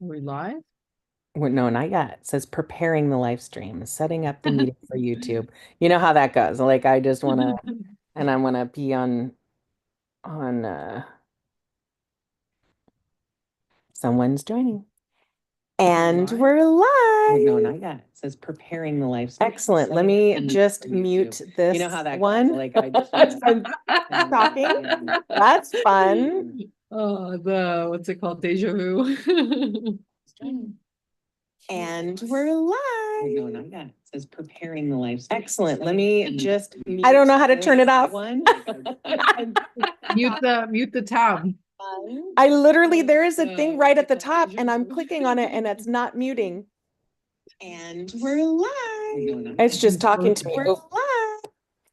We live? Well, no, not yet. It says preparing the live stream, setting up the meeting for YouTube. You know how that goes. Like I just want to, and I want to be on someone's joining. And Live? we're live. No, not yet. It says preparing the live stream. Excellent. Let me just mute this one. Like I just I'm talking. That's fun. Oh, the what's it called? Deja vu. And we're live. No, not yet. It says preparing the live stream. Excellent. Let me just, I don't know how to turn it off. Mute the tab. I literally, there is a thing right at the top and I'm clicking on it and it's not muting. And we're live. It's just talking to me. We're live.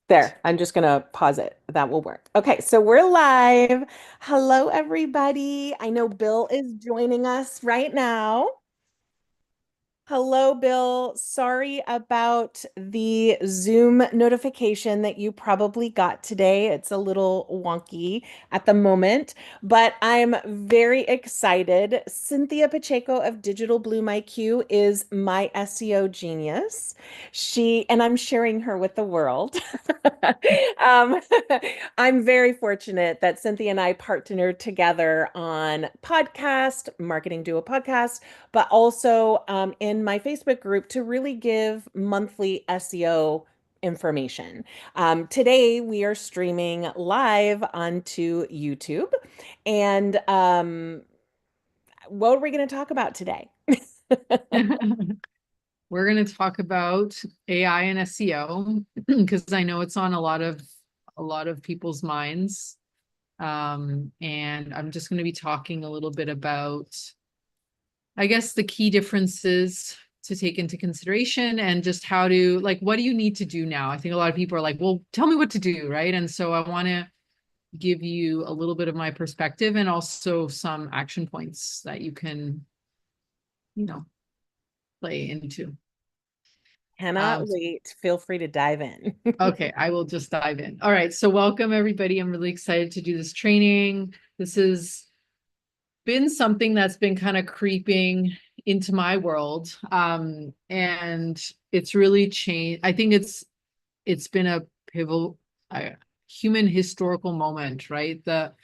There, I'm just gonna pause it. That will work. Okay, so we're live. Hello, everybody. I know Bill is joining us right now. Hello, Bill. Sorry about the Zoom notification that you probably got today. It's a little wonky at the moment, but I'm very excited. Cinthia Pacheco of Digital Bloom IQ is my SEO genius. And I'm sharing her with the world. Um, I'm very fortunate that Cinthia and I partnered together on podcast, Marketing Duo podcast, but also in my Facebook group to really give monthly SEO information. Today, we are streaming live onto YouTube. And what are we going to talk about today? We're going to talk about AI and SEO because I know it's on a lot of people's minds. And I'm just going to be talking a little bit about, I guess, the key differences to take into consideration and just how to, like, what do you need to do now? I think a lot of people are like, well, tell me what to do, right? And so I want to give you a little bit of my perspective and also some action points that you can, you know, play into. Cannot wait. Feel free to dive in. Okay, I will just dive in. All right, so welcome everybody. I'm really excited to do this training. This has been something that's been kind of creeping into my world. And it's really changed. I think it's been a pivotal human historical moment, right? The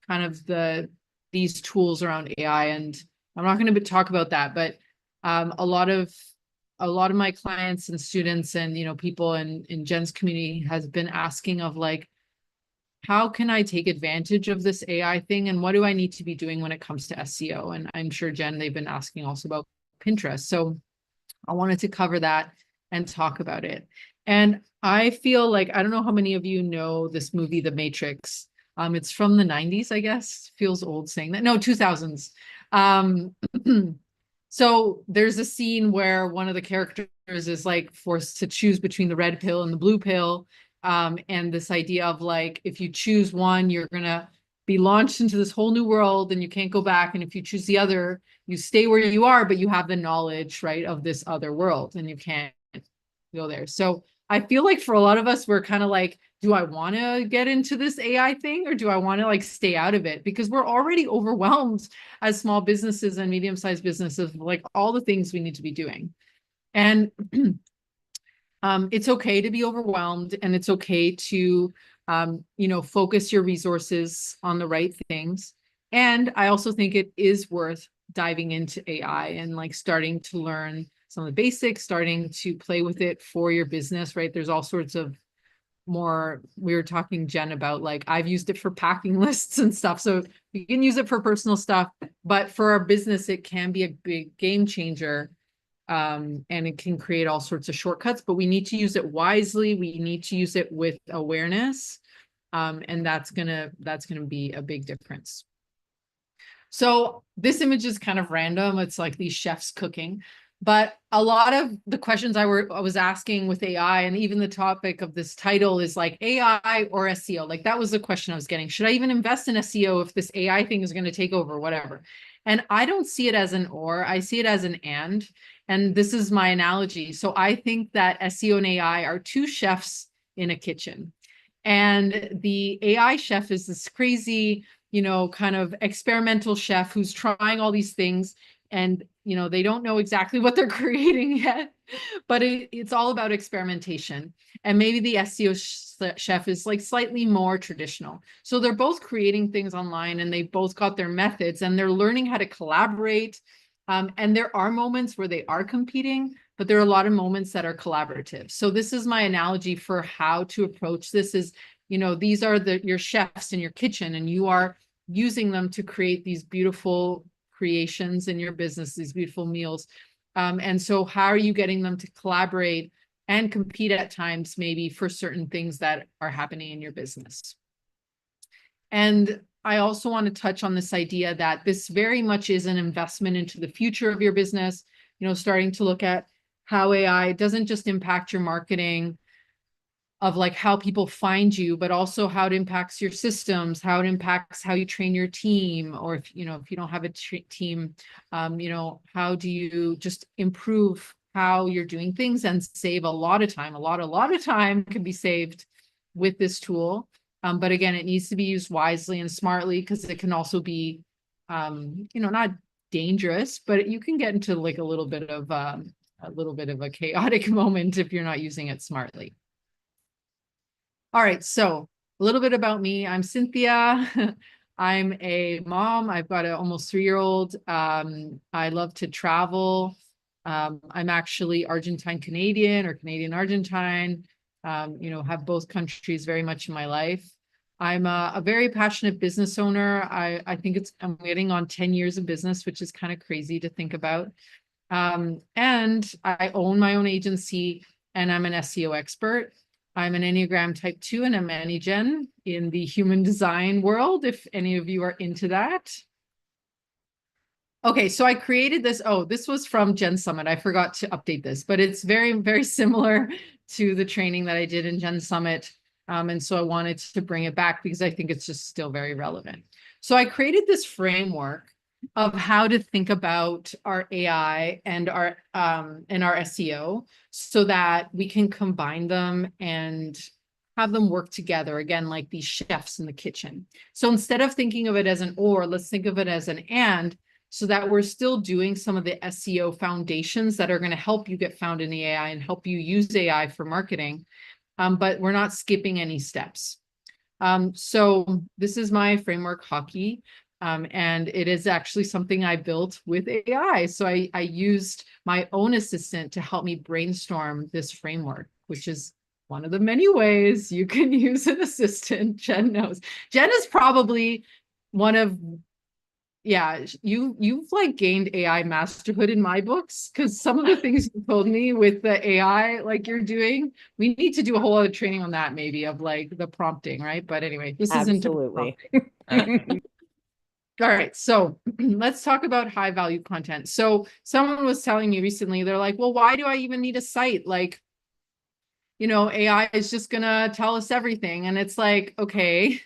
kind of these tools around AI, and I'm not going to talk about that, but a lot of my clients and students and people in Jen's community has been asking of like, how can I take advantage of this AI thing, and what do I need to be doing when it comes to SEO? And I'm sure, Jen, they've been asking also about Pinterest. So I wanted to cover that and talk about it. And I feel like, I don't know how many of you know this movie, The Matrix. It's from the 90s, I guess. Feels old saying that. No, 2000s. Um, so there's a scene where one of the characters is like forced to choose between the red pill and the blue pill. And this idea of like, if you choose one, you're going to be launched into this whole new world and you can't go back. And if you choose the other, you stay where you are, but you have the knowledge, right, of this other world and you can't go there. So I feel like for a lot of us, we're kind of like, do I want to get into this AI thing or do I want to like stay out of it? Because we're already overwhelmed as small businesses and medium-sized businesses, like all the things we need to be doing. And it's okay to be overwhelmed, and it's okay to, focus your resources on the right things. And I also think it is worth diving into AI and like starting to learn some of the basics, starting to play with it for your business, right? There's all sorts of we were talking, Jen, about like, I've used it for packing lists and stuff. So you can use it for personal stuff, but for our business, it can be a big game changer. And it can create all sorts of shortcuts, but we need to use it wisely. We need to use it with awareness. And that's gonna be a big difference. So this image is kind of random. It's like these chefs cooking, but a lot of the questions I was asking with AI, and even the topic of this title is like AI or SEO. Like that was the question I was getting. Should I even invest in SEO if this AI thing is going to take over, whatever? And I don't see it as an or, I see it as an and. And this is my analogy. So I think that SEO and AI are two chefs in a kitchen. And the AI chef is this crazy, kind of experimental chef who's trying all these things. and they don't know exactly what they're creating yet, but it's all about experimentation. And maybe the SEO chef is like slightly more traditional. So they're both creating things online, and they both got their methods, and they're learning how to collaborate. And there are moments where they are competing, but there are a lot of moments that are collaborative. So this is my analogy for how to approach this is, these are your chefs in your kitchen, and you are using them to create these beautiful creations in your business, these beautiful meals. And so how are you getting them to collaborate and compete at times, maybe for certain things that are happening in your business? And I also want to touch on this idea that this very much is an investment into the future of your business, starting to look at how AI doesn't just impact your marketing of like how people find you, but also how it impacts your systems, how it impacts how you train your team, or if you don't have a team, how do you just improve how you're doing things and save a lot of time. A lot of time can be saved with this tool. But again, it needs to be used wisely and smartly, because it can also be, not dangerous, but you can get into like a little bit of a chaotic moment if you're not using it smartly. All right, so a little bit about me. I'm Cinthia. I'm a mom. I've got an almost 3-year-old. I love to travel. I'm actually Argentine Canadian, or Canadian Argentine. Have both countries very much in my life. I'm a very passionate business owner. I think I'm getting on 10 years of business, which is kind of crazy to think about. And I own my own agency, and I'm an SEO expert. I'm an Enneagram type 2 and a Mani-Gen in the human design world, if any of you are into that. Okay, so I created this. Oh, this was from Gen Summit. I forgot to update this, but it's very, very similar to the training that I did in Gen Summit. And so I wanted to bring it back because I think it's just still very relevant. So I created this framework of how to think about our AI and our SEO, so that we can combine them and have them work together, again, like these chefs in the kitchen. So instead of thinking of it as an or, let's think of it as an and, so that we're still doing some of the SEO foundations that are going to help you get found in the AI and help you use AI for marketing, but we're not skipping any steps. So this is my framework, Hockey. And it is actually something I built with AI. So I used my own assistant to help me brainstorm this framework, which is one of the many ways you can use an assistant. Jen knows. Jen is probably one of, you've like gained AI masterhood in my books, because some of the things you told me with the AI, like you're doing, we need to do a whole other training on that, maybe, of like the prompting, right? But anyway, this isn't prompting. All right, so let's talk about high value content. So someone was telling me recently, they're like, well, why do I even need a site? Like, AI is just gonna tell us everything. And it's like, okay,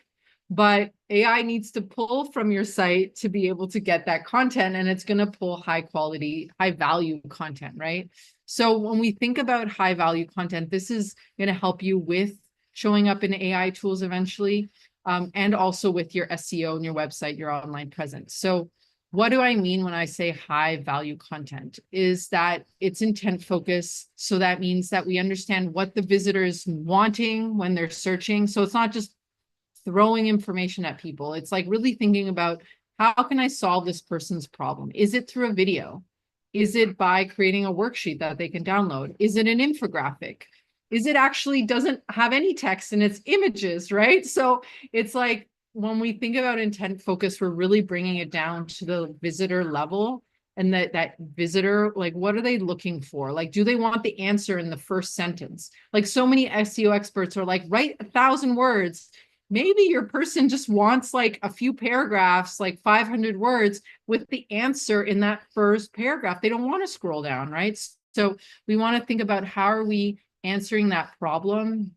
but AI needs to pull from your site to be able to get that content, and it's gonna pull high quality, high value content, right? So when we think about high value content, this is gonna help you with showing up in AI tools eventually. And also with your SEO and your website, your online presence. So what do I mean when I say high value content? Is that it's intent focused. So that means that we understand what the visitor is wanting when they're searching. So it's not just throwing information at people. It's like really thinking about, how can I solve this person's problem? Is it through a video? Is it by creating a worksheet that they can download? Is it an infographic? Is it actually doesn't have any text and it's images, right? So it's like, when we think about intent focus, we're really bringing it down to the visitor level, and that visitor, like, what are they looking for? Like, do they want the answer in the first sentence? Like, so many SEO experts are like, write 1,000 words. Maybe your person just wants like a few paragraphs, like 500 words with the answer in that first paragraph. They don't want to scroll down, right? So we want to think about, how are we answering that problem,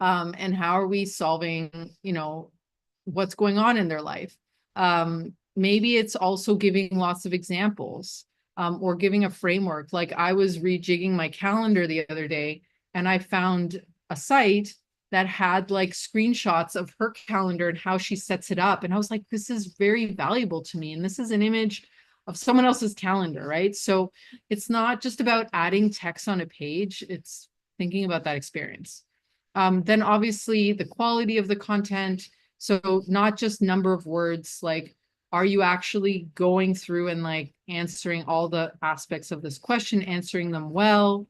and how are we solving, what's going on in their life. Maybe it's also giving lots of examples, or giving a framework. Like, I was rejigging my calendar the other day, and I found a site that had like screenshots of her calendar and how she sets it up. And I was like, this is very valuable to me. And this is an image of someone else's calendar, right? So it's not just about adding text on a page, it's thinking about that experience. Then obviously the quality of the content. So not just number of words, like, are you actually going through and like answering all the aspects of this question, answering them well,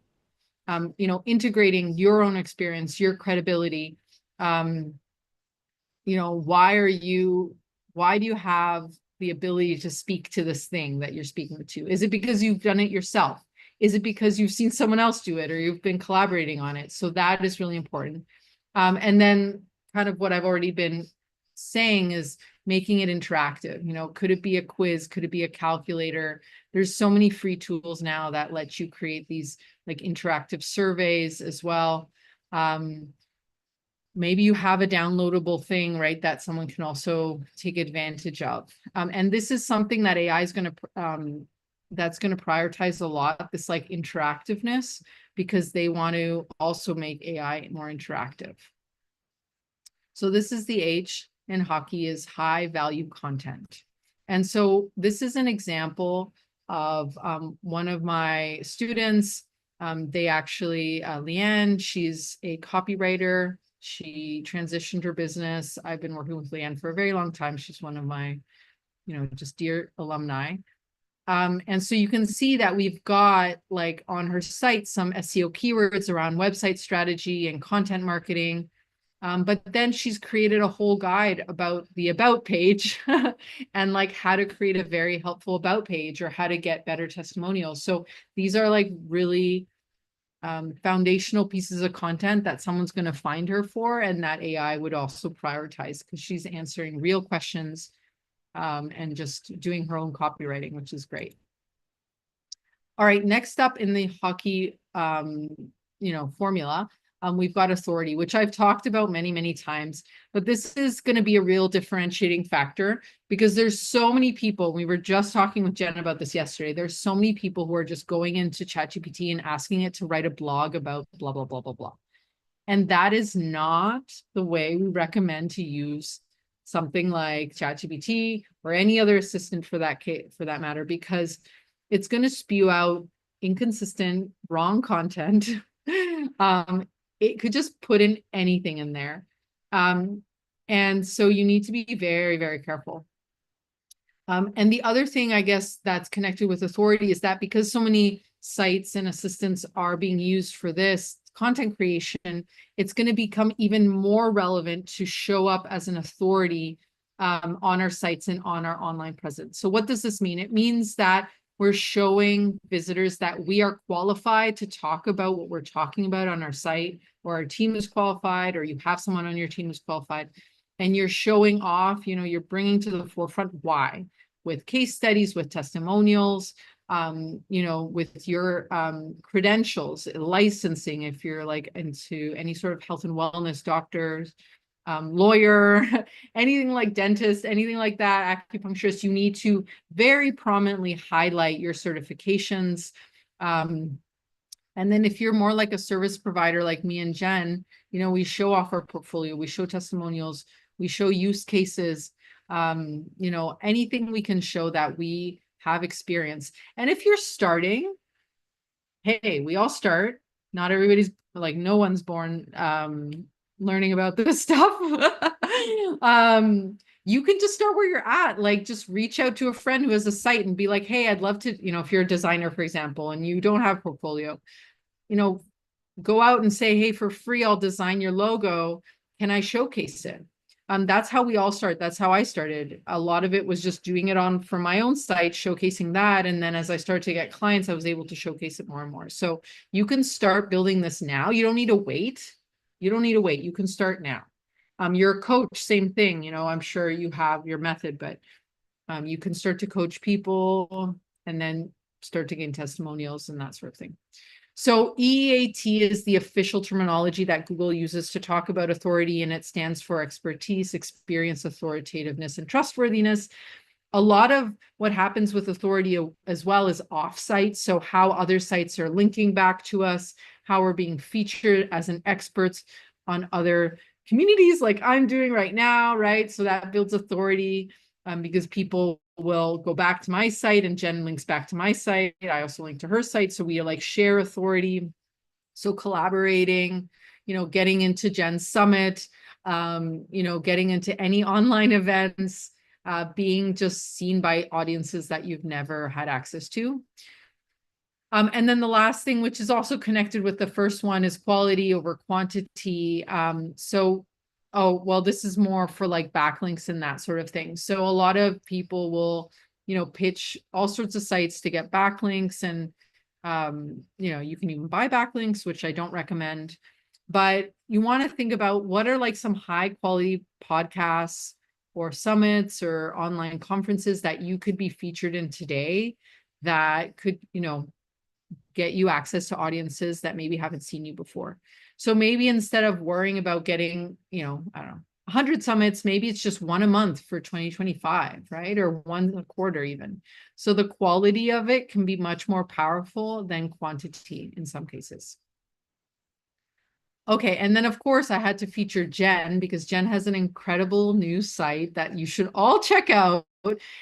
you know, integrating your own experience, your credibility. You know, why do you have the ability to speak to this thing that you're speaking to? Is it because you've done it yourself? Is it because you've seen someone else do it or you've been collaborating on it? So that is really important. And then kind of what I've already been saying is making it interactive. You know, could it be a quiz? Could it be a calculator? There's so many free tools now that let you create these like interactive surveys as well. Maybe you have a downloadable thing, right, that someone can also take advantage of. And this is something that AI is going to, that's going to prioritize a lot, this like interactiveness, because they want to also make AI more interactive. So this is the H in hockey, is high value content. And so this is an example of one of my students. They actually, Leanne, she's a copywriter. She transitioned her business. I've been working with Leanne for a very long time. She's one of my, you know, just dear alumni. And so you can see that we've got like on her site some SEO keywords around website strategy and content marketing. But then she's created a whole guide about the about page and like how to create a very helpful about page or how to get better testimonials. So these are like really foundational pieces of content that someone's going to find her for, and that AI would also prioritize because she's answering real questions and just doing her own copywriting, which is great. All right, next up in the hockey, you know, formula, we've got authority, which I've talked about many, many times, but this is going to be a real differentiating factor because there's so many people. We were just talking with Jen about this yesterday. There's so many people who are just going into ChatGPT and asking it to write a blog about blah, blah, blah, blah, blah. And that is not the way we recommend to use something like ChatGPT or any other assistant for that matter, because it's going to spew out inconsistent, wrong content. It could just put in anything in there. And so you need to be very, very careful. And the other thing, I guess, that's connected with authority is that because so many sites and assistants are being used for this content creation, it's going to become even more relevant to show up as an authority on our sites and on our online presence. So what does this mean? It means that we're showing visitors that we are qualified to talk about what we're talking about on our site, or our team is qualified, or you have someone on your team who's qualified, and you're showing off, you know, you're bringing to the forefront why, with case studies, with testimonials, you know, with your credentials, licensing, if you're like into any sort of health and wellness, doctors, lawyer, anything like dentist, anything like that, acupuncturist, you need to very prominently highlight your certifications. And then if you're more like a service provider like me and Jen, you know, we show off our portfolio, we show testimonials, we show use cases, you know, anything we can show that we have experience. And if you're starting, hey, we all start. Not everybody's like, no one's born learning about this stuff. You can just start where you're at. Like, just reach out to a friend who has a site and be like, hey, I'd love to, you know, if you're a designer, for example, and you don't have a portfolio, you know, go out and say, hey, for free, I'll design your logo. Can I showcase it? That's how we all start. That's how I started. A lot of it was just doing it on for my own site, showcasing that. And then as I started to get clients, I was able to showcase it more and more. So you can start building this now. You don't need to wait. You don't need to wait. You can start now. You're a coach, same thing. You know, I'm sure you have your method, but you can start to coach people and then start to gain testimonials and that sort of thing. So EAT is the official terminology that Google uses to talk about authority, and it stands for expertise, experience, authoritativeness, and trustworthiness. A lot of what happens with authority as well is offsite. So how other sites are linking back to us, how we're being featured as an expert on other communities like I'm doing right now, right? So that builds authority because people will go back to my site and Jen links back to my site. I also link to her site. So we like share authority. So collaborating, getting into Jen's summit, getting into any online events, being just seen by audiences that you've never had access to. And then the last thing, which is also connected with the first one, is quality over quantity. This is more for like backlinks and that sort of thing. So a lot of people will, pitch all sorts of sites to get backlinks, and, you can even buy backlinks, which I don't recommend. But you want to think about what are like some high quality podcasts or summits or online conferences that you could be featured in today that could, get you access to audiences that maybe haven't seen you before. So maybe instead of worrying about getting, I don't know, 100 summits, maybe it's just one a month for 2025, right? Or one a quarter even. So the quality of it can be much more powerful than quantity in some cases. Okay, and then of course I had to feature Jen because Jen has an incredible new site that you should all check out.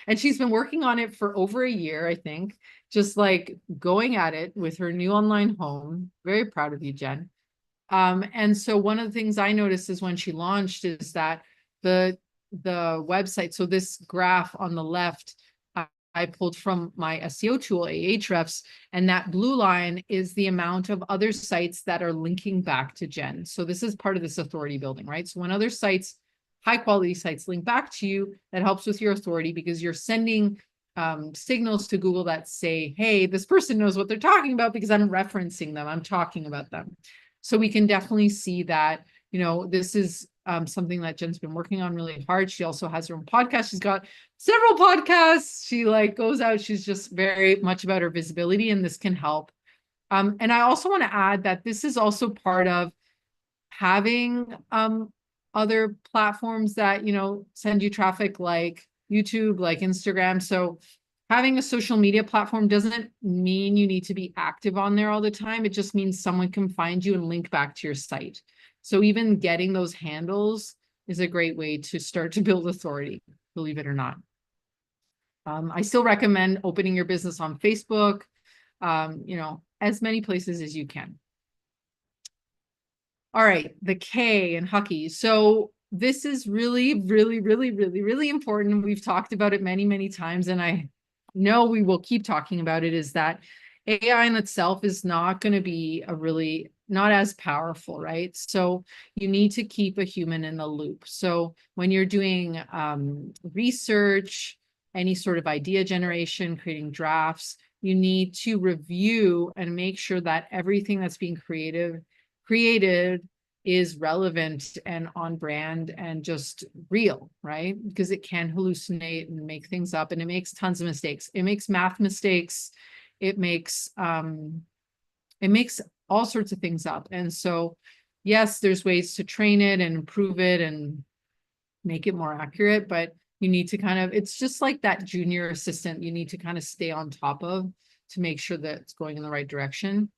And she's been working on it for over a year, I think, just like going at it with her new online home. Very proud of you, Jen. And so one of the things I noticed is when she launched is that the website, so this graph on the left, I pulled from my SEO tool, Ahrefs, and that blue line is the amount of other sites that are linking back to Jen. So this is part of this authority building, right? So when other sites, high quality sites, link back to you, that helps with your authority because you're sending signals to Google that say, hey, this person knows what they're talking about because I'm referencing them, I'm talking about them. So we can definitely see that, this is something that Jen's been working on really hard. She also has her own podcast. She's got several podcasts. She like goes out. She's just very much about her visibility, and this can help. And I also want to add that this is also part of having other platforms that, send you traffic like YouTube, like Instagram. So having a social media platform doesn't mean you need to be active on there all the time. It just means someone can find you and link back to your site. So even getting those handles is a great way to start to build authority, believe it or not. I still recommend opening your business on Facebook, as many places as you can. All right, the K in Hucky. So this is really, really, really, really, really important. We've talked about it many, many times, and I know we will keep talking about it, is that AI in itself is not going to be not as powerful, right? So you need to keep a human in the loop. So when you're doing research, any sort of idea generation, creating drafts, you need to review and make sure that everything that's being created is relevant and on brand and just real, right? Because it can hallucinate and make things up, and it makes tons of mistakes. It makes math mistakes. It makes all sorts of things up. And so, yes, there's ways to train it and improve it and make it more accurate, but you need to it's just like that junior assistant you need to kind of stay on top of to make sure that it's going in the right direction.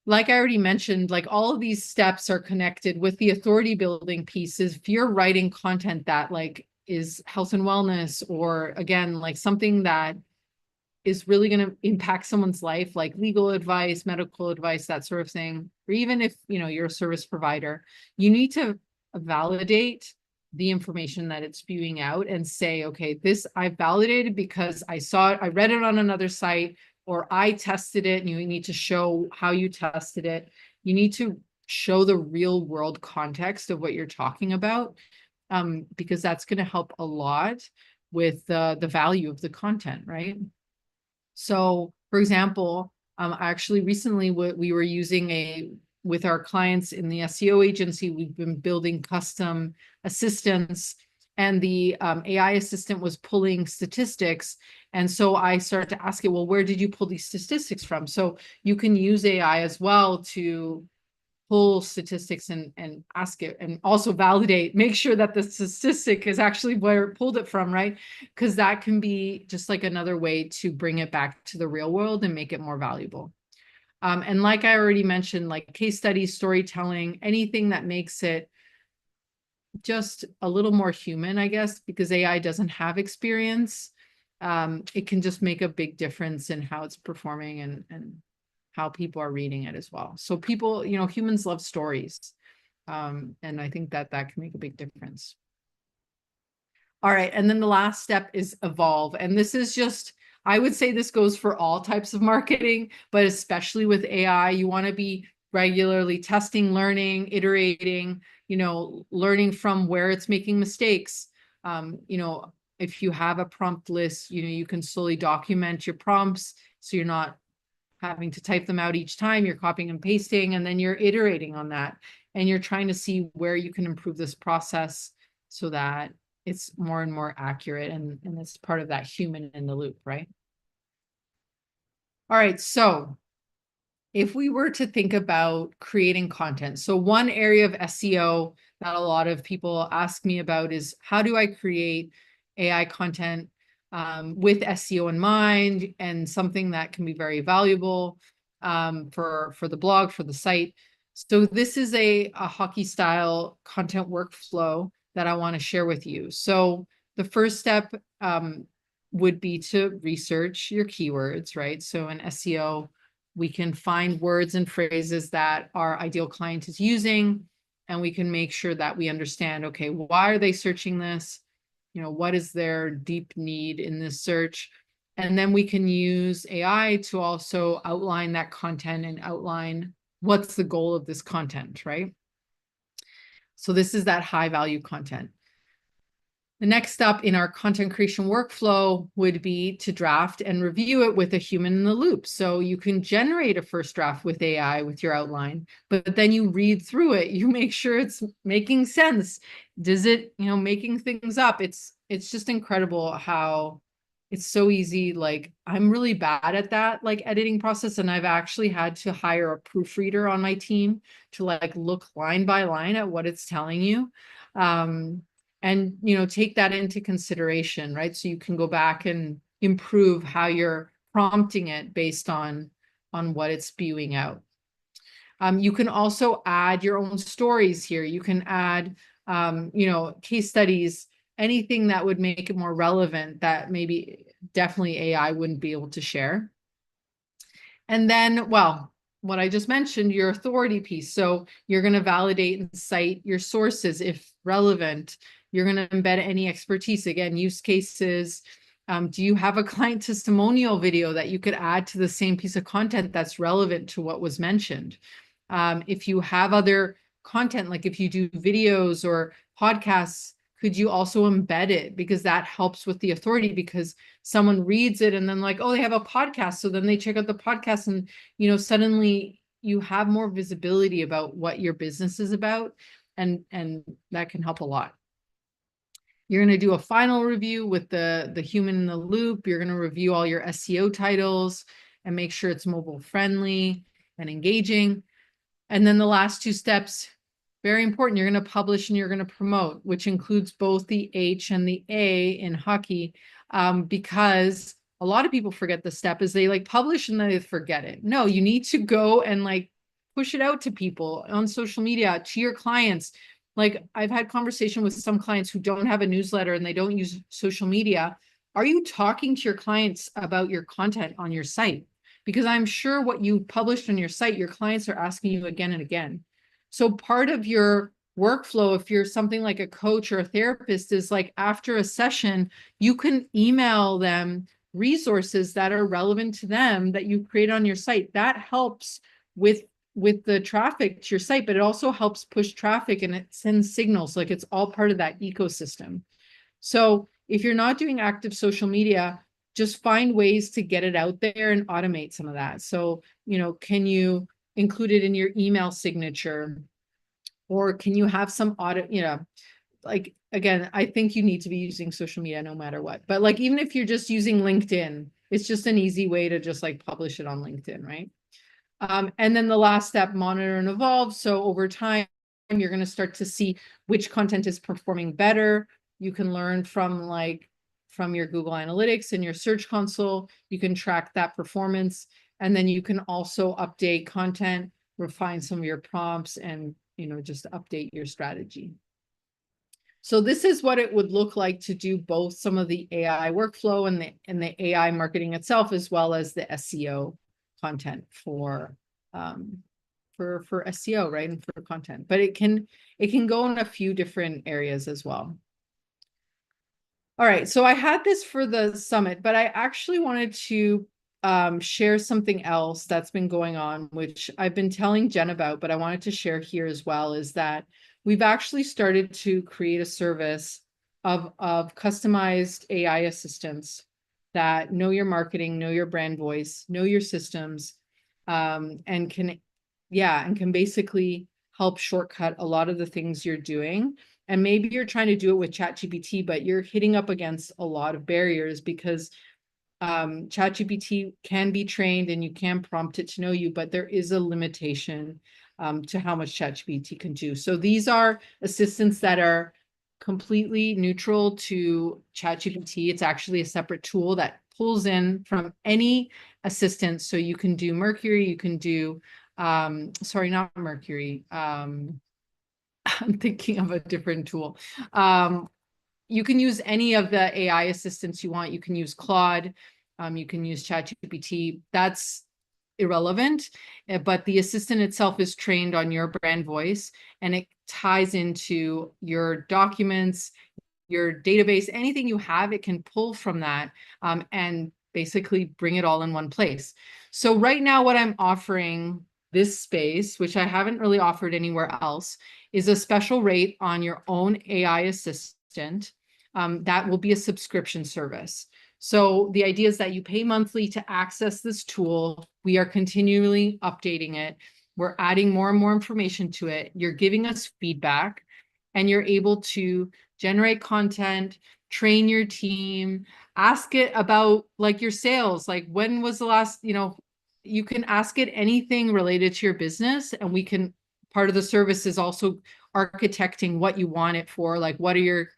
Like I already mentioned, like all of these steps are connected with the authority building pieces. If you're writing content that like is health and wellness, or again, like something that is really going to impact someone's life, like legal advice, medical advice, that sort of thing, or even if, you're a service provider, you need to validate the information that it's spewing out and say, okay, this I validated because I saw it, I read it on another site, or I tested it, and you need to show how you tested it. You need to show the real world context of what you're talking about, because that's going to help a lot with the value of the content, right? So, for example, actually recently we were using with our clients in the SEO agency, we've been building custom assistants, and the AI assistant was pulling statistics. And so I started to ask it, well, where did you pull these statistics from? So you can use AI as well to pull statistics and ask it, and also validate, make sure that the statistic is actually where it pulled it from, right? Because that can be just like another way to bring it back to the real world and make it more valuable. And like I already mentioned, like case studies, storytelling, anything that makes it just a little more human, I guess, because AI doesn't have experience. It can just make a big difference in how it's performing and how people are reading it as well. So people, humans love stories. And I think that can make a big difference. All right. And then the last step is evolve. And this is just, I would say this goes for all types of marketing, but especially with AI, you want to be regularly testing, learning, iterating, learning from where it's making mistakes. If you have a prompt list, you can slowly document your prompts. So you're not having to type them out each time, you're copying and pasting, and then you're iterating on that. And you're trying to see where you can improve this process so that it's more and more accurate, and it's part of that human in the loop, right? All right, so if we were to think about creating content, so one area of SEO that a lot of people ask me about is how do I create AI content with SEO in mind, and something that can be very valuable for the blog, for the site. So this is a hockey style content workflow that I want to share with you. So the first step would be to research your keywords, right? So in SEO, we can find words and phrases that our ideal client is using, and we can make sure that we understand, okay, why are they searching this? What is their deep need in this search? And then we can use AI to also outline that content and outline what's the goal of this content, right? So this is that high value content. The next step in our content creation workflow would be to draft and review it with a human in the loop. So you can generate a first draft with AI with your outline, but then you read through it, you make sure it's making sense. Does it, making things up? It's just incredible how it's so easy. Like, I'm really bad at that, like editing process. And I've actually had to hire a proofreader on my team to look line by line at what it's telling you. And take that into consideration, right? So you can go back and improve how you're prompting it based on what it's spewing out. You can also add your own stories here. You can add case studies, anything that would make it more relevant that maybe definitely AI wouldn't be able to share. And then, well, what I just mentioned, your authority piece. So you're going to validate and cite your sources if relevant. You're going to embed any expertise, again, use cases. Do you have a client testimonial video that you could add to the same piece of content that's relevant to what was mentioned? If you have other content, like if you do videos or podcasts, could you also embed it? Because that helps with the authority, because someone reads it and then oh, they have a podcast. So then they check out the podcast and, suddenly you have more visibility about what your business is about. And that can help a lot. You're going to do a final review with the human in the loop. You're going to review all your SEO titles and make sure it's mobile friendly and engaging. And then the last two steps, very important. You're going to publish and you're going to promote, which includes both the H and the A in hockey, because a lot of people forget the step is they publish and then they forget it. No, you need to go and push it out to people on social media, to your clients. I've had conversation with some clients who don't have a newsletter and they don't use social media. Are you talking to your clients about your content on your site? Because I'm sure what you published on your site, your clients are asking you again and again. So part of your workflow, if you're something like a coach or a therapist, is after a session, you can email them resources that are relevant to them that you create on your site. That helps with the traffic to your site, but it also helps push traffic and it sends signals. It's all part of that ecosystem. So if you're not doing active social media, just find ways to get it out there and automate some of that. So, can you include it in your email signature? Or can you have some audit, again, I think you need to be using social media no matter what. But even if you're just using LinkedIn, it's just an easy way to just publish it on LinkedIn, right? And then the last step, monitor and evolve. So over time, you're going to start to see which content is performing better. You can learn from your Google Analytics and your Search Console. You can track that performance. And then you can also update content, refine some of your prompts, and just update your strategy. So this is what it would look like to do both some of the AI workflow and the AI marketing itself, as well as the SEO content for SEO, right? And for content. But it can go in a few different areas as well. All right, so I had this for the summit, but I actually wanted to share something else that's been going on, which I've been telling Jen about, but I wanted to share here as well, is that we've actually started to create a service of customized AI assistants that know your marketing, know your brand voice, know your systems, and can basically help shortcut a lot of the things you're doing. And maybe you're trying to do it with ChatGPT, but you're hitting up against a lot of barriers because ChatGPT can be trained and you can prompt it to know you, but there is a limitation to how much ChatGPT can do. So these are assistants that are completely neutral to ChatGPT. It's actually a separate tool that pulls in from any assistant. So you can do Mercury, you can do, sorry, not Mercury. I'm thinking of a different tool. You can use any of the AI assistants you want. You can use Claude. You can use ChatGPT. That's irrelevant, but the assistant itself is trained on your brand voice, and it ties into your documents, your database, anything you have, it can pull from that and basically bring it all in one place. So right now, what I'm offering this space, which I haven't really offered anywhere else, is a special rate on your own AI assistant. That will be a subscription service. So the idea is that you pay monthly to access this tool. We are continually updating it. We're adding more and more information to it. You're giving us feedback, and you're able to generate content, train your team, ask it about like your sales, like when was the last, you can ask it anything related to your business, and we can, part of the service is also architecting what you want it for, like what are your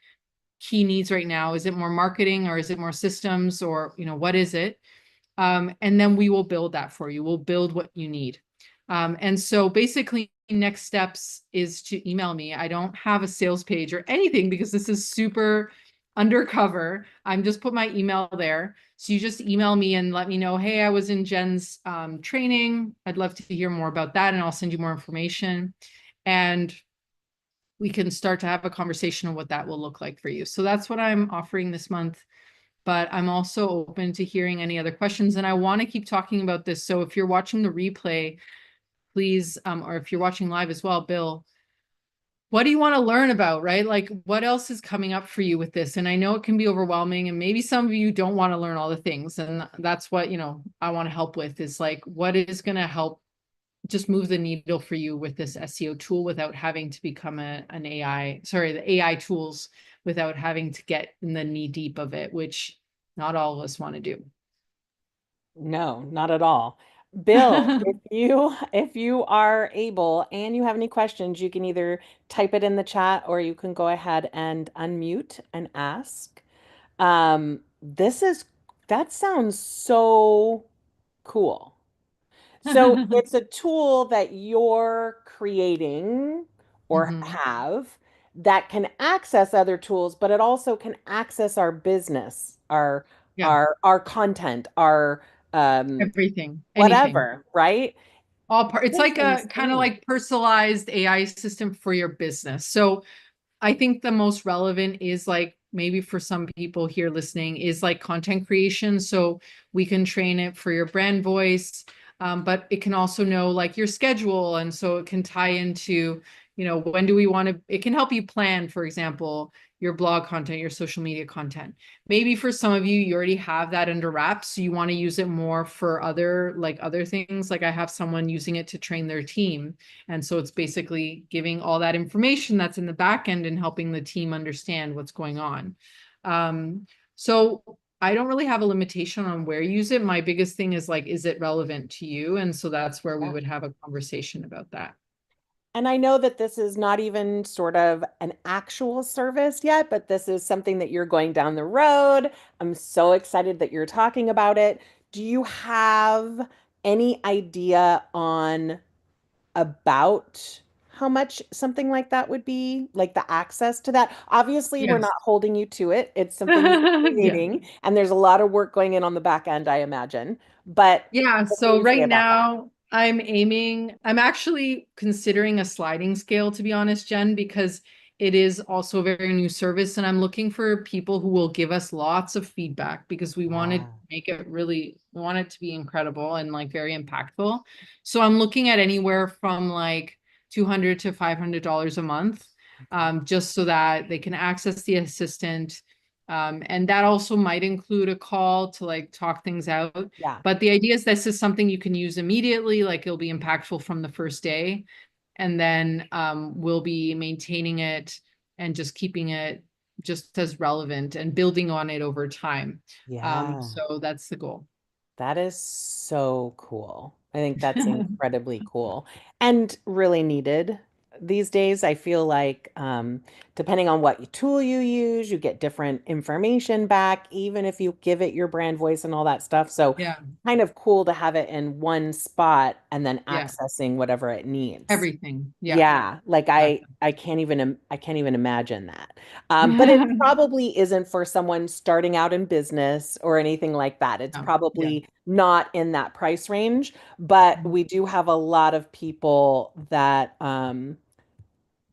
key needs right now? Is it more marketing, or is it more systems, or what is it? And then we will build that for you. We'll build what you need. And so basically next steps is to email me. I don't have a sales page or anything because this is super undercover. I'm just put my email there. So you just email me and let me know, hey, I was in Jen's training. I'd love to hear more about that, and I'll send you more information. And we can start to have a conversation on what that will look like for you. So that's what I'm offering this month. But I'm also open to hearing any other questions. And I want to keep talking about this. So if you're watching the replay, please, or if you're watching live as well, Bill, what do you want to learn about, right? Like what else is coming up for you with this? And I know it can be overwhelming, and maybe some of you don't want to learn all the things. And that's what, I want to help with, is like, what is going to help just move the needle for you with this SEO tool without having to become the AI tools, without having to get in the knee deep of it, which not all of us want to do. No, not at all. Bill, if you are able and you have any questions, you can either type it in the chat or you can go ahead and unmute and ask. This is that sounds so cool. So it's a tool that you're creating or have that can access other tools, but it also can access our business, our Yeah, our content, our everything, anything. whatever, right? It's That's like a kind of insane. like personalized AI system for your business. So I think the most relevant is like, maybe for some people here listening, is like content creation. So we can train it for your brand voice, but it can also know like your schedule. And so it can tie into, when do we want to, it can help you plan, for example, your blog content, your social media content. Maybe for some of you, you already have that under wraps. So you want to use it more for other things. Like I have someone using it to train their team. And so it's basically giving all that information that's in the back end and helping the team understand what's going on. So I don't really have a limitation on where you use it. My biggest thing is like, is it relevant to you? And so that's where we would have a conversation about that. And I know that this is not even sort of an actual service yet, but this is something that you're going down the road. I'm so excited that you're talking about it. Do you have any idea on about how much something like that would be? Like the access to that? Obviously, we're not Yes. holding you to it. It's something you're Yeah. creating, and there's a lot of work going in on the back end, I imagine. But Yeah, what can so you say right about that? now I'm actually considering a sliding scale, to be honest, Jen, because it is also a very new service and I'm looking for people who will give us lots of feedback because we want to Yeah. make it really, we want it to be incredible and like very impactful. So I'm looking at anywhere from like 200 to $500 a month, Okay. just so that they can access the assistant. And that also might include a call to like talk things out. Yeah. But the idea is this is something you can use immediately, like it'll be impactful from the first day. And then we'll be maintaining it and just keeping it just as relevant and building on it over time. Yeah. So that's the goal. That is so cool. I think that's incredibly cool and really needed these days. I feel like depending on what tool you use, you get different information back, even if you give it your brand voice and all that stuff. So Yeah, kind of cool to have it in one spot and then yeah, accessing whatever it needs. everything. Yeah, Yeah, like exactly. I can't even imagine that. But it probably isn't for someone starting out in business or anything like that. It's No, yeah, probably not in that price range, but mhm, we do have a lot of people that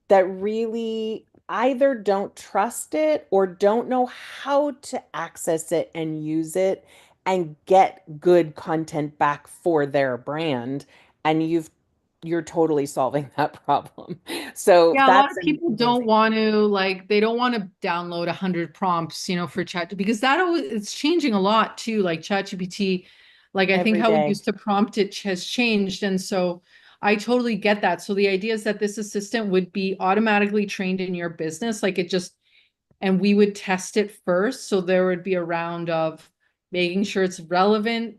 that really either don't trust it or don't know how to access it and use it and get good content back for their brand. And you're totally solving that problem. So yeah. A lot that's of people don't amazing. want to like they don't want to download 100 prompts, for chat because that it's changing a lot too. Like ChatGPT, like I think Every how we day. used to prompt it has changed, and so I totally get that. So the idea is that this assistant would be automatically trained in your business, like it just and we would test it first. So there would be a round of making sure it's relevant.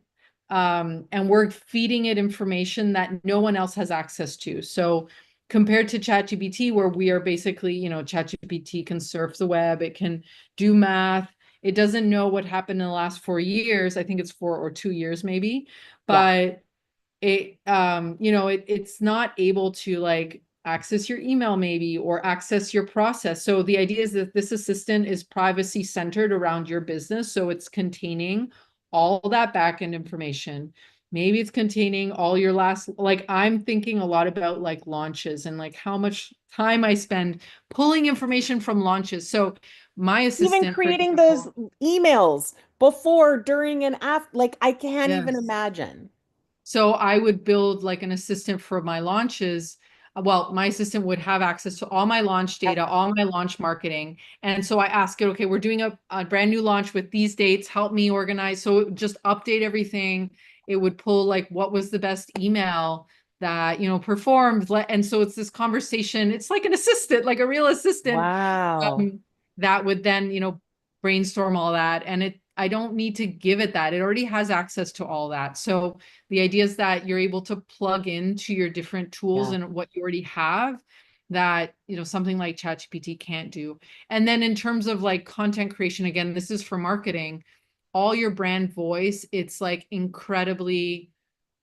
And we're feeding it information that no one else has access to. So compared to ChatGPT, where we are basically, ChatGPT can surf the web, it can do math. It doesn't know what happened in the last 4 years. I think it's 4 or 2 years maybe, Yeah. but it's not able to like access your email maybe or access your process. So the idea is that this assistant is privacy centered around your business, so it's containing all that backend information. Maybe it's containing all your last, like I'm thinking a lot about like launches and like how much time I spend pulling information from launches. So my Even assistant, for creating those example, emails before, during, and after, like I can't even yes. imagine. So I would build like an assistant for my launches. Well, my assistant would have access to all my launch Yep. data, all my launch marketing. And so I ask it, okay, we're doing a brand new launch with these dates. Help me organize. So it would just update everything. It would pull like what was the best email that, performed. And so it's this conversation. It's like an assistant, like a real assistant Wow. um, that would then, brainstorm all that. And I don't need to give it that. It already has access to all that. So the idea is that you're able to plug into your different tools Yeah. and what you already have that, something like ChatGPT can't do. And then in terms of like content creation, again, this is for marketing, all your brand voice, it's like incredibly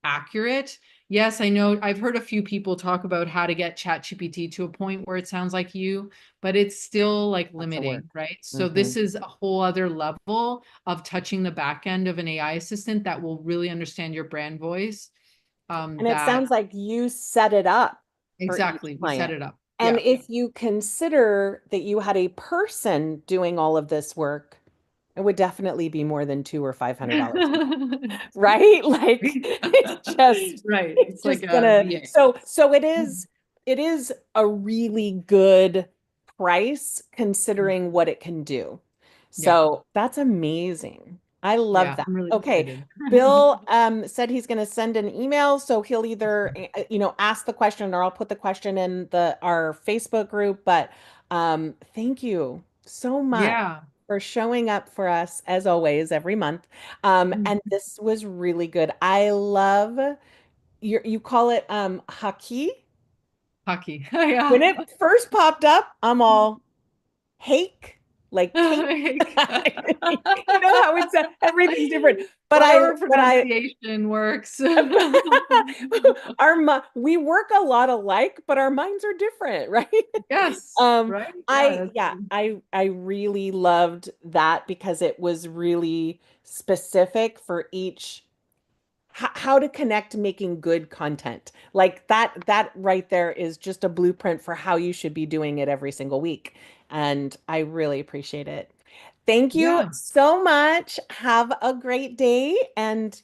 accurate. Yes, I know I've heard a few people talk about how to get ChatGPT to a point where it sounds like you, but it's still like Lots of work. limiting, right? So Hmm. this is a whole other level of touching the back end of an AI assistant that will really understand your brand voice. And it That sounds like you set it up for each exactly, we set client. it up. And Yeah. if you consider that you had a person doing all of this work, it would definitely be more than two or $500 a month, right? Like Right. it's It's like just a gonna VA. so it is a really good price considering what it can do. Yeah. So that's amazing. I love Yeah. that. I'm really Okay. excited. Bill said he's going to send an email, so he'll either ask the question or I'll put the question in the our Facebook group. But thank you so much Yeah. for showing up for us as always every month. And this was really good. I love you call it haki. Hockey. When Yeah. it first popped up, I'm all hake. like you Like, know how it's everything's different. But whatever but I pronunciation works. we work a lot alike, but our minds are different, right? Yes, right? I really loved that because it was really specific for each how to connect making good content. Like that right there is just a blueprint for how you should be doing it every single week. And I really appreciate it. Thank you Yeah. so much. Have a great day. And,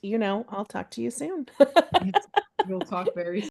I'll talk to you soon. We'll talk very